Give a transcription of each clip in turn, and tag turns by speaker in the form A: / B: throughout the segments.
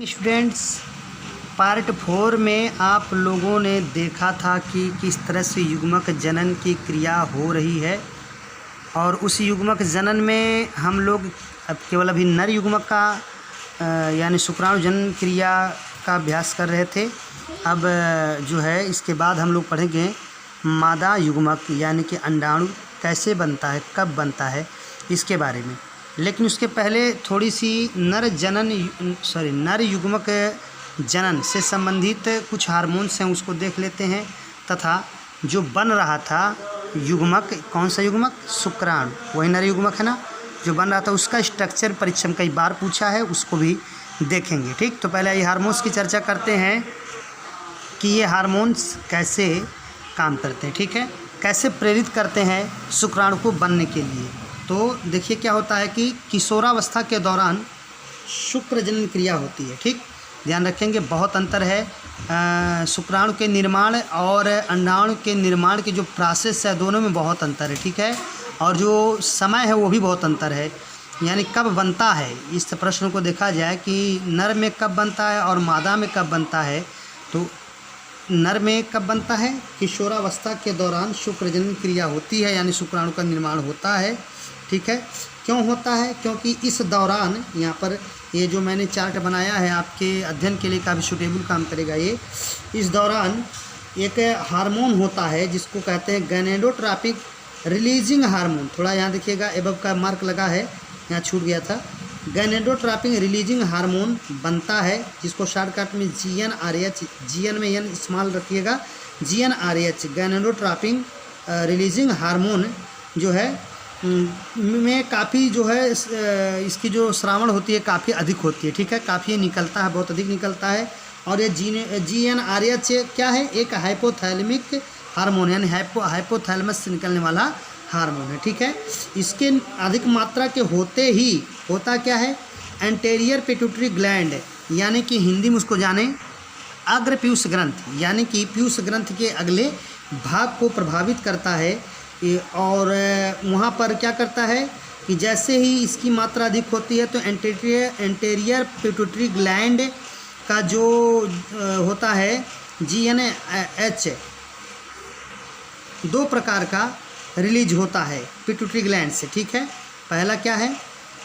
A: Students, part 4 में आप लोगों ने देखा था कि किस तरह से युग्मक जनन की क्रिया हो रही है और उस युग्मक जनन में हम लोग अब केवल अभी नर युग्मक का यानी शुक्राणु जनन क्रिया का अभ्यास कर रहे थे। अब जो है इसके बाद हम लोग पढ़ेंगे मादा युग्मक यानी कि अंडाणु कैसे बनता है, कब बनता है, इसके बारे में। लेकिन उसके पहले थोड़ी सी नर युग्मक जनन से संबंधित कुछ हार्मोन्स हैं, उसको देख लेते हैं। तथा जो बन रहा था युग्मक, कौन सा युग्मक? शुक्राणु, वही नर युग्मक है ना, जो बन रहा था उसका स्ट्रक्चर परीक्षा में कई बार पूछा है, उसको भी देखेंगे। ठीक, तो पहले ये हार्मोन्स की चर्चा करते हैं कि ये हार्मोन्स कैसे काम करते हैं। ठीक है, कैसे प्रेरित करते हैं शुक्राणु को बनने के लिए। तो देखिए क्या होता है कि किशोरावस्था के दौरान शुक्र जनन क्रिया होती है। ठीक, ध्यान रखेंगे, बहुत अंतर है शुक्राणु के निर्माण और अंडाणु के निर्माण की जो प्रोसेस है, दोनों में बहुत अंतर है। ठीक है, और जो समय है वो भी बहुत अंतर है, यानी कब बनता है। इस प्रश्न को देखा जाए कि नर में कब बनता है और मादा में कब बनता है, तो नर में कब बनता है? किशोरावस्था के दौरान शुक्र जनन क्रिया होती है, यानी शुक्राणु का निर्माण होता है। ठीक है, क्यों होता है? क्योंकि इस दौरान यहाँ पर ये जो मैंने चार्ट बनाया है आपके अध्ययन के लिए काफ़ी सूटेबल काम करेगा ये। इस दौरान एक हार्मोन होता है जिसको कहते हैं गैनेडोट्रोपिक रिलीजिंग हार्मोन। थोड़ा यहाँ देखिएगा, एबव का मार्क लगा है, यहाँ छूट गया था। गैनेडोट्रोपिक रिलीजिंग हार्मोन बनता है, जिसको शॉर्टकट में GnRH, GN में N स्मॉल रखिएगा, GnRH गैनेडोट्रोपिक रिलीजिंग हार्मोन जो है में काफ़ी जो है इसकी जो श्रावण होती है काफ़ी अधिक होती है। ठीक है, काफ़ी निकलता है, बहुत अधिक निकलता है। और ये GnRH क्या है? एक हाइपोथैलेमिक हार्मोन, यानी हाइपोथैलेमस से निकलने वाला हार्मोन है। ठीक है, इसके अधिक मात्रा के होते ही होता क्या है? एंटेरियर पिट्यूटरी ग्लैंड, यानी कि हिंदी में उसको जाने अग्र पीयूष ग्रंथ, यानी कि पीयूष ग्रंथ के अगले भाग को प्रभावित करता है। और वहाँ पर क्या करता है कि जैसे ही इसकी मात्रा अधिक होती है तो एंटेरियर पिट्यूटरी ग्लैंड का जो होता है GnH, दो प्रकार का रिलीज होता है पिट्यूटरी ग्लैंड से। ठीक है, पहला क्या है?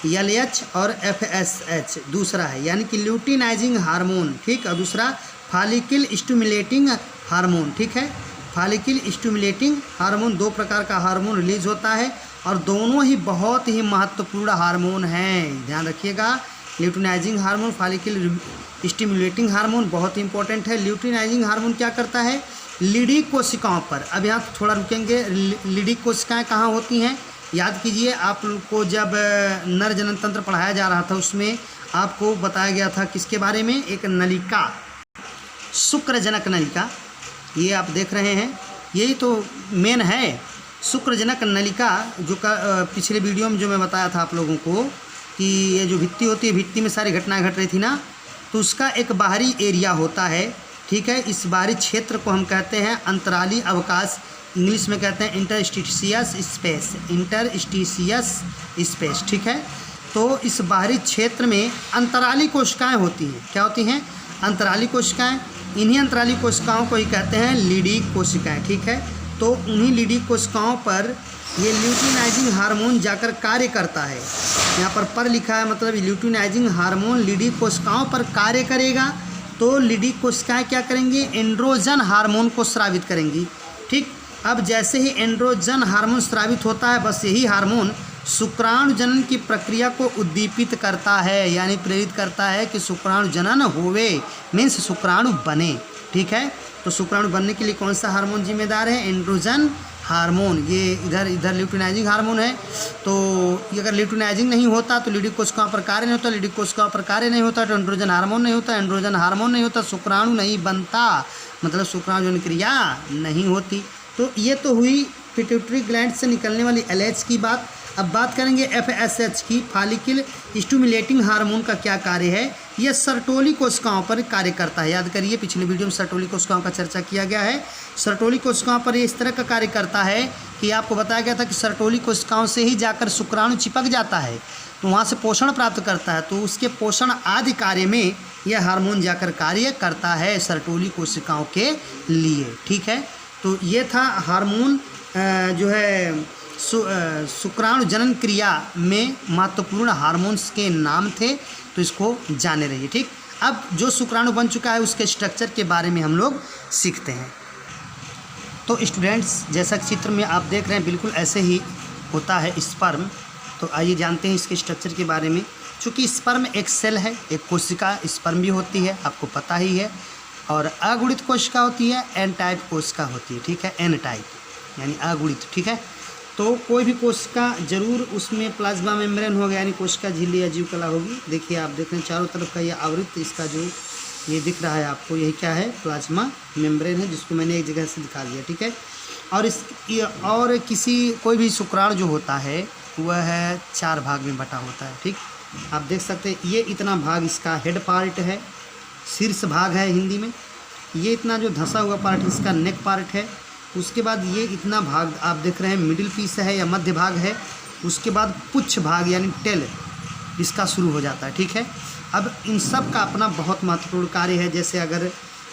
A: LH और FSH दूसरा है, यानी कि ल्यूटिनाइजिंग हार्मोन। ठीक, और दूसरा फॉलिकल स्टिमुलेटिंग हार्मोन। ठीक है, फॉलिकल स्टिमुलेटिंग हार्मोन, दो प्रकार का हार्मोन रिलीज होता है और दोनों ही बहुत ही महत्वपूर्ण हार्मोन हैं। ध्यान रखिएगा, luteinizing hormone, follicle stimulating hormone बहुत ही इंपॉर्टेंट है। ल्यूटिनाइजिंग हार्मोन क्या करता है? लीडी कोशिकाओं पर, अब यहाँ थोड़ा रुकेंगे, लीडी कोशिकाएं कहाँ होती हैं? याद कीजिए, आपको जब नर जनन तंत्र पढ़ाया जा रहा था उसमें आपको बताया गया था किसके बारे में? एक नलिका, शुक्रजनक नलिका, ये आप देख रहे हैं, यही तो मेन है शुक्रजनक नलिका। जो पिछले वीडियो में जो मैं बताया था आप लोगों को कि ये जो भित्ति होती है, भित्ति में सारी घटनाएं घट रही थी ना, तो उसका एक बाहरी एरिया होता है। ठीक है, इस बाहरी क्षेत्र को हम कहते हैं अंतराली अवकाश, इंग्लिश में कहते हैं इंटरस्टिशियस स्पेस, इंटरस्टिशियस स्पेस। ठीक है, तो इस बाहरी क्षेत्र में अंतराली कोशिकाएं होती हैं। क्या होती हैं? अंतराली कोशिकाएं। इन्हीं अंतराली कोशिकाओं को ही कहते हैं लीडी कोशिकाएं। ठीक है, तो उन्हीं लीडी कोशिकाओं पर ये ल्यूटिनाइजिंग हार्मोन जाकर कार्य करता है। यहाँ पर लिखा है, मतलब ल्यूटिनाइजिंग हार्मोन लीडी कोशिकाओं पर कार्य करेगा तो लीडी कोशिकाएं क्या करेंगी? एंड्रोजन हार्मोन को स्रावित करेंगी। ठीक, अब जैसे ही एंड्रोजन हार्मोन स्रावित होता है, बस यही हार्मोन शुक्राणु जनन की प्रक्रिया को उद्दीपित करता है, यानी प्रेरित करता है कि शुक्राणु जनन होवे, मीन्स शुक्राणु बने। ठीक है, तो शुक्राणु बनने के लिए कौन सा हार्मोन जिम्मेदार है? Androgen hormone. ये इधर ल्यूटिनाइजिंग हार्मोन है। तो अगर ल्यूटिनाइजिंग नहीं होता तो लीडी कोशिकाओं पर कार्य नहीं होता, लीडी कोशिकाओं पर कार्य नहीं होता तो एंड्रोजन हार्मोन नहीं होता, एंड्रोजन हार्मोन नहीं होता, शुक्राणु नहीं बनता, मतलब शुक्राणु जनन क्रिया नहीं होती। तो ये तो हुई पिट्यूटरी ग्लैंड से निकलने वाली LH की बात। अब बात करेंगे FSH की, फॉलिकल स्टिमुलेटिंग हार्मोन का क्या कार्य है। यह सर्टोली कोशिकाओं पर कार्य करता है। याद करिए पिछले वीडियो में सर्टोली कोशिकाओं का चर्चा किया गया है। सर्टोली कोशिकाओं पर ये इस तरह का कार्य करता है कि आपको बताया गया था कि सर्टोली कोशिकाओं से ही जाकर शुक्राणु चिपक जाता है, तो वहाँ से पोषण प्राप्त करता है, तो उसके पोषण आदि कार्य में यह हार्मोन जाकर कार्य करता है सर्टोली कोशिकाओं के लिए। ठीक है, तो ये था हार्मोन जो है शुक्राणु जनन क्रिया में महत्वपूर्ण हार्मोन्स के नाम थे, तो इसको जाने रहिए। ठीक, अब जो शुक्राणु बन चुका है उसके स्ट्रक्चर के बारे में हम लोग सीखते हैं। तो स्टूडेंट्स, जैसा कि चित्र में आप देख रहे हैं बिल्कुल ऐसे ही होता है स्पर्म। तो आइए जानते हैं इसके स्ट्रक्चर के बारे में। चूँकि स्पर्म एक सेल है, एक कोशिका स्पर्म भी होती है, आपको पता ही है, और अगुणित कोशिका होती है, एन टाइप कोशिका होती है। ठीक है, एन टाइप यानी अगुणित। ठीक है, तो कोई भी कोशिका जरूर उसमें प्लाज्मा मेम्ब्रेन होगा, यानी कोशिका झिल्ली या जीवकला होगी। देखिए आप देख रहे हैं चारों तरफ का ये आवृत्त, इसका जो ये दिख रहा है आपको, यही क्या है, प्लाज्मा मेम्ब्रेन है, जिसको मैंने एक जगह से दिखा दिया। ठीक है, और कोई भी शुक्राणु जो होता है वह है 4 भाग में बटा होता है। ठीक, आप देख सकते हैं ये इतना भाग इसका हेड पार्ट है, शीर्ष भाग है हिंदी में। ये इतना जो धंसा हुआ पार्ट इसका नेक पार्ट है। उसके बाद ये इतना भाग आप देख रहे हैं मिडिल पीस है या मध्य भाग है। उसके बाद पुच्छ भाग यानी टेल इसका शुरू हो जाता है। ठीक है, अब इन सब का अपना बहुत महत्वपूर्ण कार्य है। जैसे अगर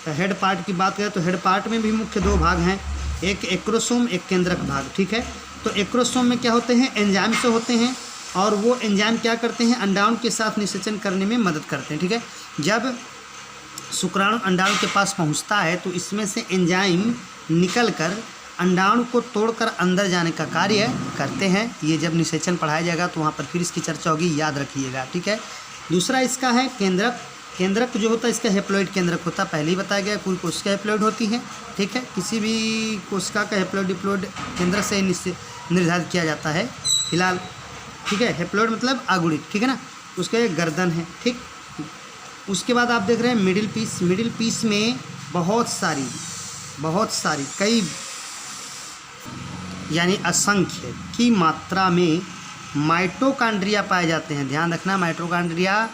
A: हेड पार्ट की बात करें तो हेड पार्ट में भी मुख्य 2 भाग हैं, एक एक्रोसोम, एक केंद्रक भाग। ठीक है, तो एक्रोसोम में क्या होते हैं, एंजाइम से होते हैं, और वो एंजाइम क्या करते हैं, अंडाणु के साथ निषेचन करने में मदद करते हैं। ठीक है, जब शुक्राणु अंडाणु के पास पहुंचता है तो इसमें से एंजाइम निकलकर अंडाणु को तोड़कर अंदर जाने का कार्य करते हैं। ये जब निषेचन पढ़ाया जाएगा तो वहाँ पर फिर इसकी चर्चा होगी, याद रखिएगा। ठीक है, दूसरा इसका है केंद्रक। केंद्रक जो होता है इसका हेप्लॉइड केंद्रक होता है, पहले ही बताया गया, पूरी कोशिका हेप्लॉइड होती है। ठीक है, किसी भी कोशिका का हेप्लॉइड डिप्लॉइड केंद्र से निर्धारित किया जाता है फिलहाल। ठीक है, हेप्लॉइड मतलब अगुणित। ठीक है ना, उसका एक गर्दन है। ठीक, उसके बाद आप देख रहे हैं मिडिल पीस। मिडिल पीस में बहुत सारी कई यानी असंख्य की मात्रा में माइटोकॉन्ड्रिया पाए जाते हैं। ध्यान रखना, माइटोकॉन्ड्रिया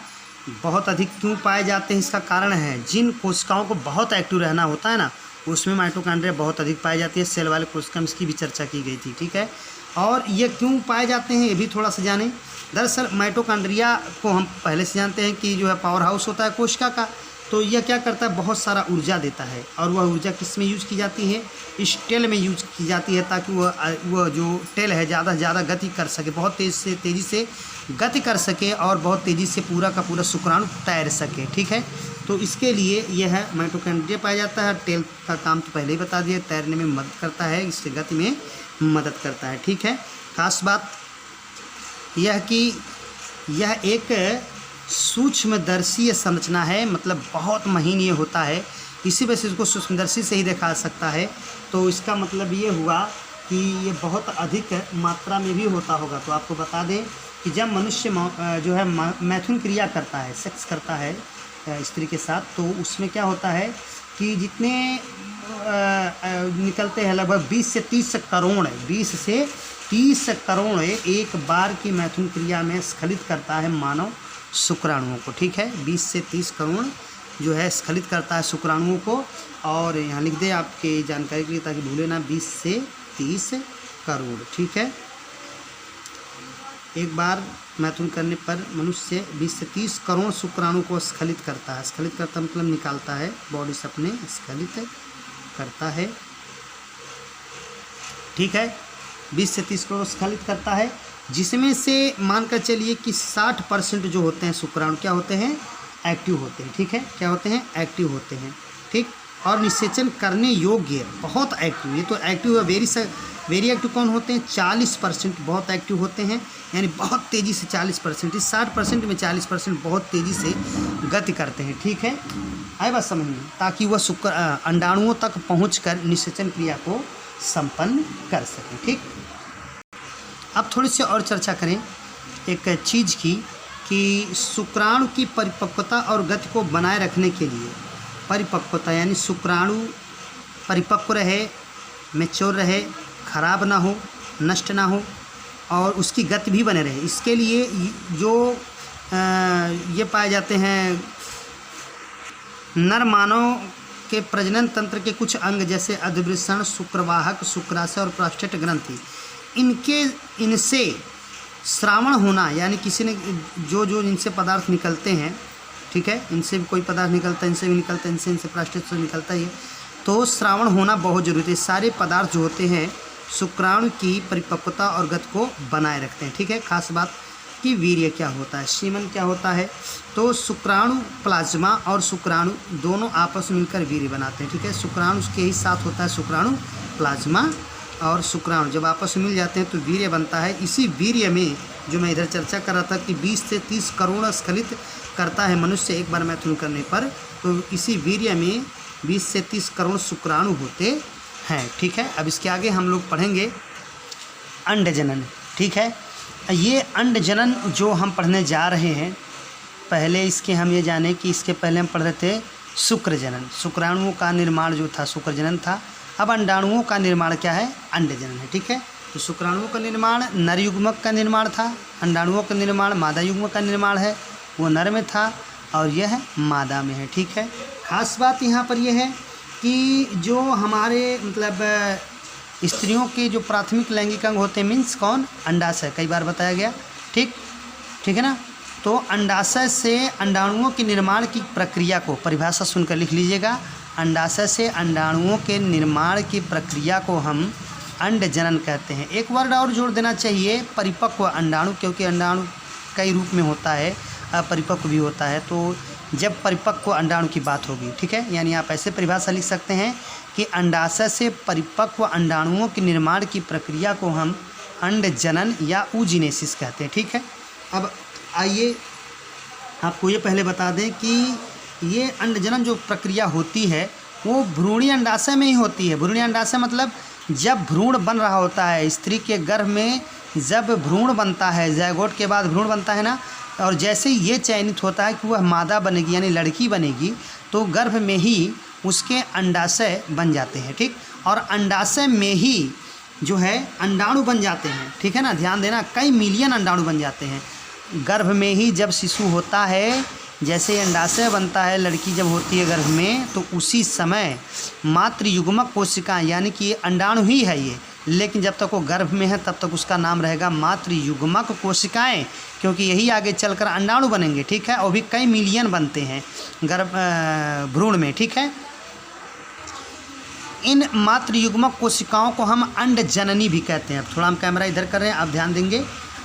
A: बहुत अधिक क्यों पाए जाते हैं, इसका कारण है जिन कोशिकाओं को बहुत एक्टिव रहना होता है ना, उसमें माइटोकॉन्ड्रिया बहुत अधिक पाई जाती है। सेल वाले कोशिका में इसकी भी चर्चा की गई थी। ठीक है, और ये क्यों पाए जाते हैं ये भी थोड़ा सा जानें। दरअसल माइटोकॉन्ड्रिया को हम पहले से जानते हैं कि जो है पावर हाउस होता है कोशिका का। तो यह क्या करता है, बहुत सारा ऊर्जा देता है, और वह ऊर्जा किस में यूज की जाती है, इस टेल में यूज की जाती है, ताकि वह जो टेल है ज़्यादा से ज़्यादा गति कर सके, बहुत तेज़ी से गति कर सके, और बहुत तेज़ी से पूरा का पूरा शुक्राणु तैर सके। ठीक है, तो इसके लिए यह माइटोकॉन्ड्रिया पाया जाता है। टेल का काम तो पहले ही बता दिया, तैरने में मदद करता है, इससे गति में मदद करता है। ठीक है, खास बात यह कि यह एक सूक्ष्मदर्शी संरचना है, मतलब बहुत महीन ये होता है, इसी वजह से इसको सूक्ष्मदर्शी से ही देखा सकता है। तो इसका मतलब ये हुआ कि ये बहुत अधिक मात्रा में भी होता होगा। तो आपको बता दें कि जब मनुष्य जो है मैथुन क्रिया करता है, सेक्स करता है स्त्री के साथ, तो उसमें क्या होता है कि जितने निकलते हैं लगभग 20 से 30 करोड़ एक बार की मैथुन क्रिया में स्खलित करता है मानव शुक्राणुओं को। ठीक है, 20 से 30 करोड़ जो है स्खलित करता है शुक्राणुओं को। और यहाँ लिख दे आपके जानकारी के लिए ताकि भूले ना, 20 से 30 करोड़। ठीक है, एक बार मैथुन करने पर मनुष्य 20 से 30 करोड़ शुक्राणु को स्खलित करता है। स्खलित करता मतलब निकालता है, बॉडी से अपने स्खलित करता है। ठीक है, 20 से 30 करोड़ स्खलित करता है, जिसमें से मानकर चलिए कि 60% जो होते हैं शुक्राणु क्या होते हैं, एक्टिव होते हैं। ठीक है, क्या होते हैं, एक्टिव होते हैं। ठीक, और निषेचन करने योग्य, बहुत एक्टिव। ये तो एक्टिव है, वेरी एक्टिव कौन होते हैं, 40% बहुत एक्टिव होते हैं, यानी बहुत तेज़ी से 40%, इस 60% में 40% बहुत तेज़ी से गति करते हैं। ठीक है, आए बात समझ में, ताकि वह अंडाणुओं तक पहुंचकर निषेचन क्रिया को संपन्न कर सकें। ठीक, अब थोड़ी सी और चर्चा करें एक चीज़ की, कि शुक्राणु की परिपक्वता और गति को बनाए रखने के लिए, परिपक्वता यानी शुक्राणु परिपक्व रहे, मैच्योर रहे, खराब ना हो, नष्ट ना हो, और उसकी गति भी बने रहे। इसके लिए जो ये पाए जाते हैं नर मानव के प्रजनन तंत्र के कुछ अंग जैसे अधवृषण, शुक्रवाहक, शुक्राशय और प्रोस्टेट ग्रंथि, इनसे श्रावण होना, यानी किसी ने जो इनसे पदार्थ निकलते हैं, ठीक है, इनसे भी कोई पदार्थ निकलता है, इनसे भी निकलता है, इनसे प्रोस्टेट से निकलता है, तो श्रावण होना बहुत जरूरी है। सारे पदार्थ जो होते हैं शुक्राणु की परिपक्वता और गति को बनाए रखते हैं, ठीक है। खास बात कि वीर्य क्या होता है, सीमन क्या होता है, तो शुक्राणु प्लाज्मा और शुक्राणु दोनों आपस में मिलकर वीर्य बनाते हैं, ठीक है। शुक्राणु के ही साथ होता है शुक्राणु प्लाज्मा, और शुक्राणु जब आपस में मिल जाते हैं तो वीर्य बनता है। इसी वीर्य में जो मैं इधर चर्चा कर रहा था कि 20 से 30 करोड़ स्खलित करता है मनुष्य एक बार मैथुन करने पर, तो इसी वीर्य में 20 से 30 करोड़ शुक्राणु होते हैं, ठीक है। अब इसके आगे हम लोग पढ़ेंगे अंडजनन, ठीक है। ये अंडजनन जो हम पढ़ने जा रहे हैं, पहले इसके हम ये जाने कि इसके पहले हम पढ़ रहे थे शुक्रजनन, शुक्राणुओं का निर्माण जो था शुक्रजनन था। अब अंडाणुओं का निर्माण क्या है, अंडजनन है, ठीक है। तो शुक्राणुओं का निर्माण नर युग्मक का निर्माण था, अंडाणुओं का निर्माण मादा युग्मक का निर्माण है, वो नर में था और यह मादा में है, ठीक है। खास बात यहाँ पर यह है कि जो हमारे मतलब स्त्रियों के जो प्राथमिक लैंगिक अंग होते हैं मीन्स कौन, अंडाशय, कई बार बताया गया, ठीक है ना। तो अंडाशय से अंडाणुओं के निर्माण की प्रक्रिया को, परिभाषा सुनकर लिख लीजिएगा, अंडाशय से अंडाणुओं के निर्माण की प्रक्रिया को हम अंडजनन कहते हैं। एक वर्ड और जोड़ देना चाहिए, परिपक्व अंडाणु, क्योंकि अंडाणु कई रूप में होता है, अपरिपक्व भी होता है, तो जब परिपक्व अंडाणु की बात होगी, ठीक है। यानी आप ऐसे परिभाषा लिख सकते हैं कि अंडाशय से परिपक्व अंडाणुओं के निर्माण की प्रक्रिया को हम अंडजनन या ऊजिनेसिस कहते हैं, ठीक है। अब आइए आपको ये पहले बता दें कि ये अंडजनन जो प्रक्रिया होती है वो भ्रूणीय अंडाशय में ही होती है। भ्रूणीय अंडाशय मतलब जब भ्रूण बन रहा होता है, स्त्री के गर्भ में जब भ्रूण बनता है, ज़ायगोट के बाद भ्रूण बनता है ना, और जैसे ही ये चयनित होता है कि वह मादा बनेगी यानी लड़की बनेगी, तो गर्भ में ही उसके अंडाशय बन जाते हैं, ठीक। और अंडाशय में ही जो है अंडाणु बन जाते हैं, ठीक है ना, ध्यान देना, कई मिलियन अंडाणु बन जाते हैं गर्भ में ही। जब शिशु होता है, जैसे अंडाशय बनता है, लड़की जब होती है गर्भ में, तो उसी समय मातृ युग्मक कोशिकाएं, यानी कि ये अंडाणु ही है ये, लेकिन जब तक वो गर्भ में है तब तक उसका नाम रहेगा मातृ युग्मक कोशिकाएं, क्योंकि यही आगे चलकर अंडाणु बनेंगे, ठीक है। और भी कई मिलियन बनते हैं गर्भ भ्रूण में, ठीक है। इन मातृ युग्मक कोशिकाओं को हम अंडजननी भी कहते हैं। अब थोड़ा हम कैमरा इधर कर रहे हैं, आप ध्यान देंगे,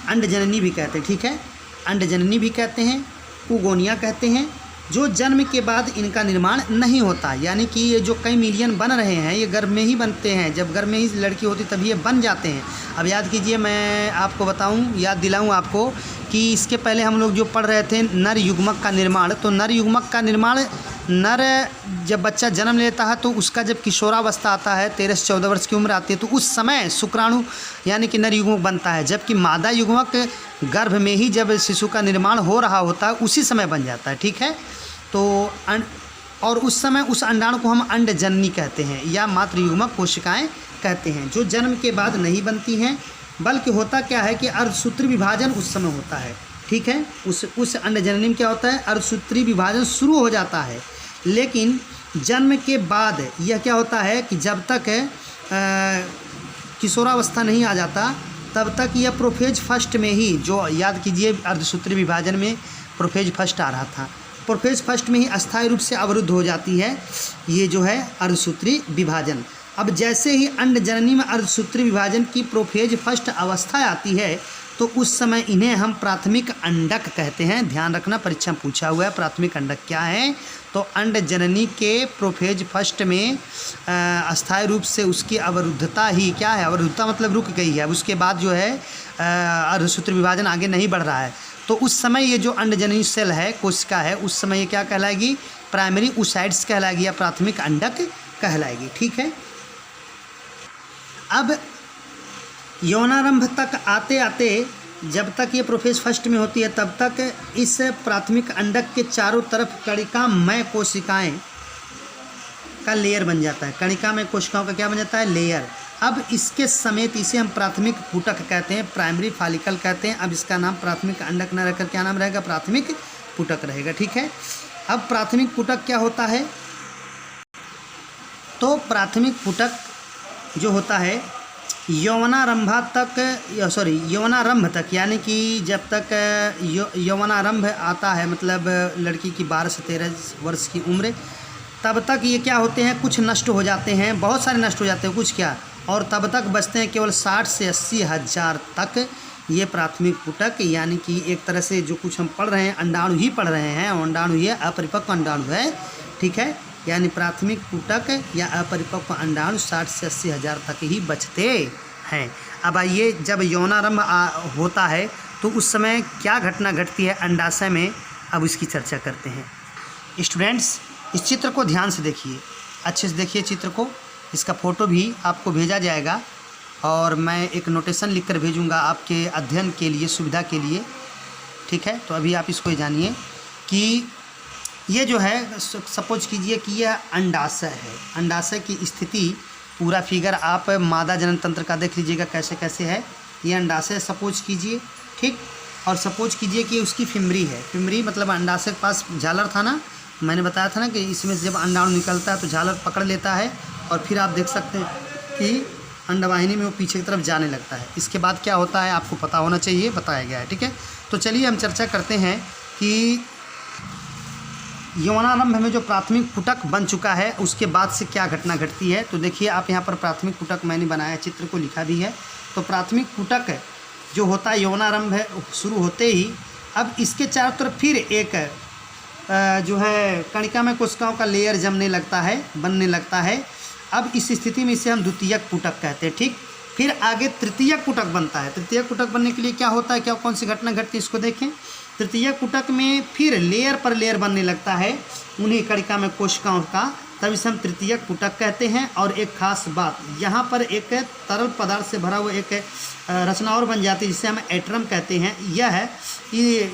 A: अंडजननी भी कहते हैं, ठीक है। अंडजननी भी कहते हैं, पुगोनिया कहते हैं, जो जन्म के बाद इनका निर्माण नहीं होता, यानी कि ये जो कई मिलियन बन रहे हैं ये गर्भ में ही बनते हैं, जब गर्भ में ही लड़की होती तभी ये बन जाते हैं। अब याद कीजिए, मैं आपको बताऊं, याद दिलाऊं आपको कि इसके पहले हम लोग जो पढ़ रहे थे नर युग्मक का निर्माण, तो नर युग्मक का निर्माण, नर जब बच्चा जन्म लेता है तो उसका जब किशोरावस्था आता है, 13 से 14 वर्ष की उम्र आती है, तो उस समय शुक्राणु यानी कि नर युग्मक बनता है, जबकि मादा युग्मक गर्भ में ही जब शिशु का निर्माण हो रहा होता है उसी समय बन जाता है, ठीक है। तो और उस समय उस अंडाणु को हम अंडजननी कहते हैं या मातृ युग्मक कोशिकाएं कहते हैं, जो जन्म के बाद नहीं बनती हैं, बल्कि होता क्या है कि अर्धसूत्री विभाजन उस समय होता है, ठीक है। उस अंडजननी में क्या होता है, अर्धसूत्री विभाजन शुरू हो जाता है, लेकिन जन्म के बाद यह क्या होता है कि जब तक किशोरावस्था नहीं आ जाता तब तक यह प्रोफेज फर्स्ट में ही, जो याद कीजिए अर्धसूत्री विभाजन में प्रोफेज फर्स्ट आ रहा था, प्रोफेज फर्स्ट में ही अस्थायी रूप से अवरुद्ध हो जाती है ये जो है अर्धसूत्री विभाजन। अब जैसे ही अंडजननी में अर्धसूत्री विभाजन की प्रोफेज फर्स्ट अवस्था आती है तो उस समय इन्हें हम प्राथमिक अंडक कहते हैं। ध्यान रखना, परीक्षा में पूछा हुआ है प्राथमिक अंडक क्या है। तो अंडजननी के प्रोफेज फर्स्ट में अस्थायी रूप से उसकी अवरुद्धता ही क्या है, अवरुद्धता मतलब रुक गई है, उसके बाद जो है अर्धसूत्री विभाजन आगे नहीं बढ़ रहा है, तो उस समय ये जो अंडजननी सेल है, कोशिका है, उस समय ये क्या कहलाएगी, प्राइमरी oocytes कहलाएगी या प्राथमिक अंडक कहलाएगी, ठीक है। अब यौनारंभ तक आते आते जब तक ये प्रोफेज फर्स्ट में होती है तब तक इस प्राथमिक अंडक के चारों तरफ कणिकामय कोशिकाएं का लेयर बन जाता है। कणिकामय कोशिकाओं का क्या बन जाता है, लेयर। अब इसके समेत इसे हम प्राथमिक पुटक कहते हैं, प्राइमरी फॉलिकल कहते हैं। अब इसका नाम प्राथमिक अंडक न रहकर क्या नाम रहेगा, प्राथमिक पुटक रहेगा। ठीक है, अब प्राथमिक पुटक क्या होता है, तो प्राथमिक पुटक जो होता है यौवनारंभ तक, यानी कि जब तक यौवनारंभ आता है, मतलब लड़की की 12 से 13 वर्ष की उम्र, तब तक ये क्या होते हैं, कुछ नष्ट हो जाते हैं, बहुत सारे नष्ट हो जाते हैं, कुछ क्या, और तब तक बचते हैं केवल 60 से 80 हज़ार तक ये प्राथमिक पुटक। यानी कि एक तरह से जो कुछ हम पढ़ रहे हैं अंडाणु ही पढ़ रहे हैं, अंडाणु ये अपरिपक्व अंडाणु है। ठीक है, यानी प्राथमिक पुटक या अपरिपक्व अंडाणु 60 से 80 हज़ार तक ही बचते हैं। अब आइए, जब यौनारंभ होता है तो उस समय क्या घटना घटती है अंडाशय में, अब इसकी चर्चा करते हैं। स्टूडेंट्स, इस चित्र को ध्यान से देखिए, अच्छे से देखिए चित्र को, इसका फ़ोटो भी आपको भेजा जाएगा और मैं एक नोटेशन लिखकर भेजूंगा आपके अध्ययन के लिए, सुविधा के लिए। ठीक है, तो अभी आप इसको जानिए कि ये जो है, सपोज कीजिए कि यह अंडाशय है। अंडाशय की स्थिति पूरा फिगर आप मादा जनन तंत्र का देख लीजिएगा कैसे कैसे है। ये अंडाशय सपोज कीजिए, ठीक, और सपोज कीजिए कि उसकी फिमरी है। फिमरी मतलब अंडाशय के पास झालर था ना, मैंने बताया था ना कि इसमें से जब अंडाणु निकलता है तो झालर पकड़ लेता है और फिर आप देख सकते हैं कि अंडवाहिनी में वो पीछे की तरफ जाने लगता है। इसके बाद क्या होता है आपको पता होना चाहिए, बताया गया है। ठीक है, तो चलिए हम चर्चा करते हैं कि यौनारंभ में जो प्राथमिक पुटक बन चुका है उसके बाद से क्या घटना घटती है। तो देखिए आप यहाँ पर प्राथमिक पुटक मैंने बनाया, चित्र को लिखा भी है। तो प्राथमिक पुटक जो होता है यौनारंभ शुरू होते ही, अब इसके चारों तरफ फिर एक जो है कणिका में कोशिकाओं का लेयर जमने लगता है, बनने लगता है। अब इस स्थिति में इसे हम द्वितीयक पुटक कहते हैं। ठीक, फिर आगे तृतीयक पुटक बनता है। तृतीयक पुटक बनने के लिए क्या होता है, क्या कौन सी घटना घटती है, इसको देखें। तृतीयक पुटक में फिर लेयर पर लेयर बनने लगता है उन्हीं कणिका में कोशिकाओं का, तब इसे हम तृतीयक पुटक कहते हैं। और एक खास बात, यहाँ पर एक तरल पदार्थ से भरा हुआ एक रचना और बन जाती है जिसे हम एट्रम कहते हैं। यह है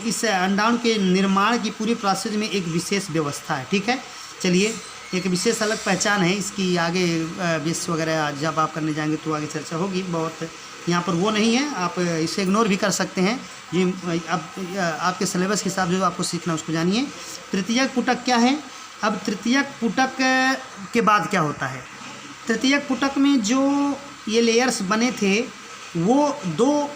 A: इस अंडाणु के निर्माण की पूरी प्रोसेस में एक विशेष व्यवस्था है। ठीक है, चलिए, एक विशेष अलग पहचान है इसकी, आगे बेस वगैरह जब आप करने जाएंगे तो आगे चर्चा होगी। बहुत यहाँ पर वो नहीं है, आप इसे इग्नोर भी कर सकते हैं। ये अब आपके सिलेबस के हिसाब से जो आपको सीखना उसको जानिए। तृतीयक पुटक क्या है, अब तृतीयक पुटक के बाद क्या होता है, तृतीयक पुटक में जो ये लेयर्स बने थे वो 2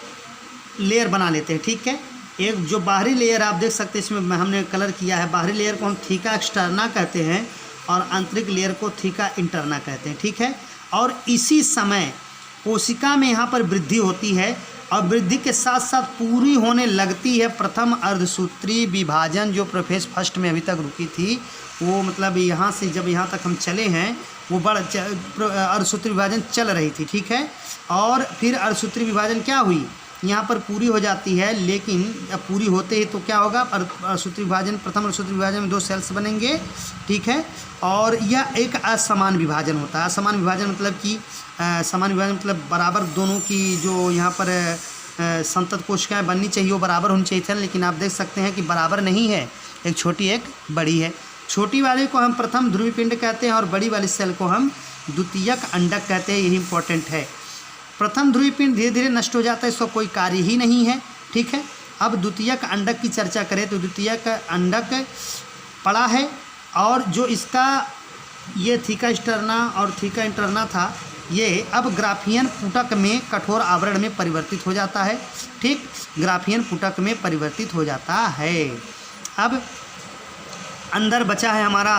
A: लेयर बना लेते हैं। ठीक है, एक जो बाहरी लेयर आप देख सकते हैं, इसमें हमने कलर किया है, बाहरी लेयर को हम थीका एक्सटर्ना कहते हैं और आंतरिक लेयर को थीका इंटरना कहते हैं। ठीक है, और इसी समय कोशिका में यहाँ पर वृद्धि होती है और वृद्धि के साथ साथ पूरी होने लगती है प्रथम अर्धसूत्री विभाजन, जो प्रोफेस फर्स्ट में अभी तक रुकी थी। वो मतलब यहाँ से जब यहाँ तक हम चले हैं वो अर्धसूत्री विभाजन चल रही थी। ठीक है, और फिर अर्धसूत्री विभाजन क्या हुई, यहाँ पर पूरी हो जाती है, लेकिन अब पूरी होते ही तो क्या होगा, अर्धसूत्री विभाजन, प्रथम अर्धसूत्री विभाजन में 2 सेल्स बनेंगे। ठीक है, और यह एक असमान विभाजन होता है। असमान विभाजन मतलब कि समान विभाजन मतलब बराबर दोनों की जो यहाँ पर संतत कोशिकाएं बननी चाहिए वो बराबर होनी चाहिए था, लेकिन आप देख सकते हैं कि बराबर नहीं है, एक छोटी एक बड़ी है। छोटी वाले को हम प्रथम ध्रुवीय पिंड कहते हैं और बड़ी वाली सेल को हम द्वितीयक अंडक कहते हैं। यही इंपॉर्टेंट है। प्रथम ध्रुवीय पिंड धीरे धीरे नष्ट हो जाता है, इसका कोई कार्य ही नहीं है। ठीक है, अब द्वितीयक अंडक की चर्चा करें तो द्वितीयक अंडक पड़ा है और जो इसका ये थीका एक्सटर्ना और थीका इंटरना था, ये अब ग्राफियन पुटक में कठोर आवरण में परिवर्तित हो जाता है। ठीक, ग्राफियन पुटक में परिवर्तित हो जाता है। अब अंदर बचा है हमारा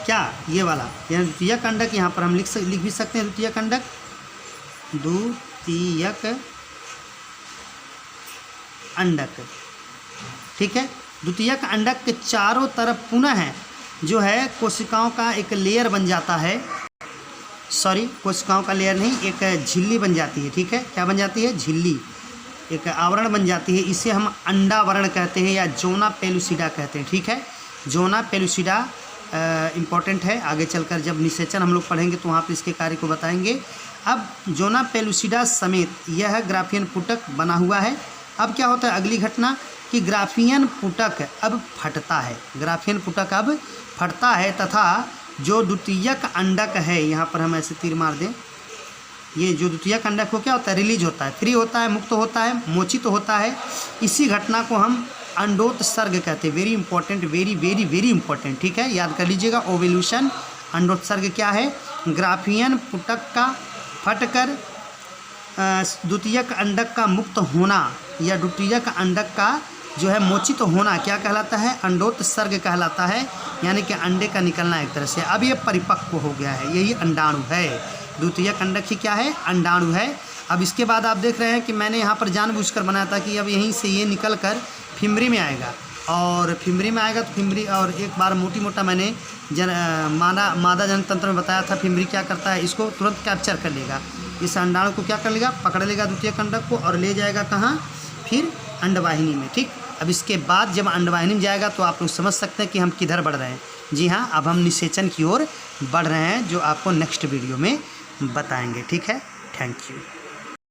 A: क्या, ये वाला, यानी द्वितीयक अंडक। यहाँ पर हम लिख भी सकते हैं द्वितीयक अंडक, द्वितीयक अंडक। ठीक है, द्वितीयक अंडक के चारों तरफ पुनः जो है कोशिकाओं का एक लेयर बन जाता है, सॉरी कोशिकाओं का लेयर नहीं, एक झिल्ली बन जाती है। ठीक है, क्या बन जाती है, झिल्ली, एक आवरण बन जाती है। इसे हम अंडावरण कहते हैं या जोना पेलुसिडा कहते हैं। ठीक है, जोना पेलुसिडा इम्पॉर्टेंट है, आगे चलकर जब निषेचन हम लोग पढ़ेंगे तो वहाँ पर इसके कार्य को बताएंगे। अब जोना पेलुसिडा समेत यह ग्राफियन पुटक बना हुआ है। अब क्या होता है अगली घटना कि ग्राफियन पुटक अब फटता है, ग्राफियन पुटक अब फटता है तथा जो द्वितीयक अंडक है, यहाँ पर हम ऐसे तीर मार दें, ये जो द्वितीयक अंडक को क्या होता है, रिलीज होता है, फ्री होता है, मुक्त होता है, मोचित होता है। इसी घटना को हम अंडोत्सर्ग कहते हैं। Very important, very very very important, ठीक है, याद कर लीजिएगा। ओव्यूलेशन, अंडोत्सर्ग क्या है, ग्राफियन पुटक का फटकर द्वितीयक अंडक का मुक्त होना या द्वितीयक अंडक का जो है मोचित होना क्या कहलाता है, अंडोत्सर्ग कहलाता है, यानी कि अंडे का निकलना एक तरह से। अब ये परिपक्व हो गया है, यही अंडाणु है। द्वितीयक अंडक ही क्या है, अंडाणु है। अब इसके बाद आप देख रहे हैं कि मैंने यहाँ पर जानबूझकर बनाया था कि अब यहीं से ये निकल कर फिमरी में आएगा, और फिमरी में आएगा तो फिमरी, और एक बार मोटा मैंने मादा जनतंत्र में बताया था, फिमरी क्या करता है, इसको तुरंत कैप्चर कर लेगा, इस अंडाणु को क्या कर लेगा, पकड़ लेगा द्वितीयक अंडक को, और ले जाएगा कहाँ, फिर अंडवाहिनी में। ठीक, अब इसके बाद जब अंडवाहिनी में जाएगा तो आप लोग समझ सकते हैं कि हम किधर बढ़ रहे हैं। जी हाँ, अब हम निषेचन की ओर बढ़ रहे हैं, जो आपको नेक्स्ट वीडियो में बताएंगे। ठीक है, थैंक यू।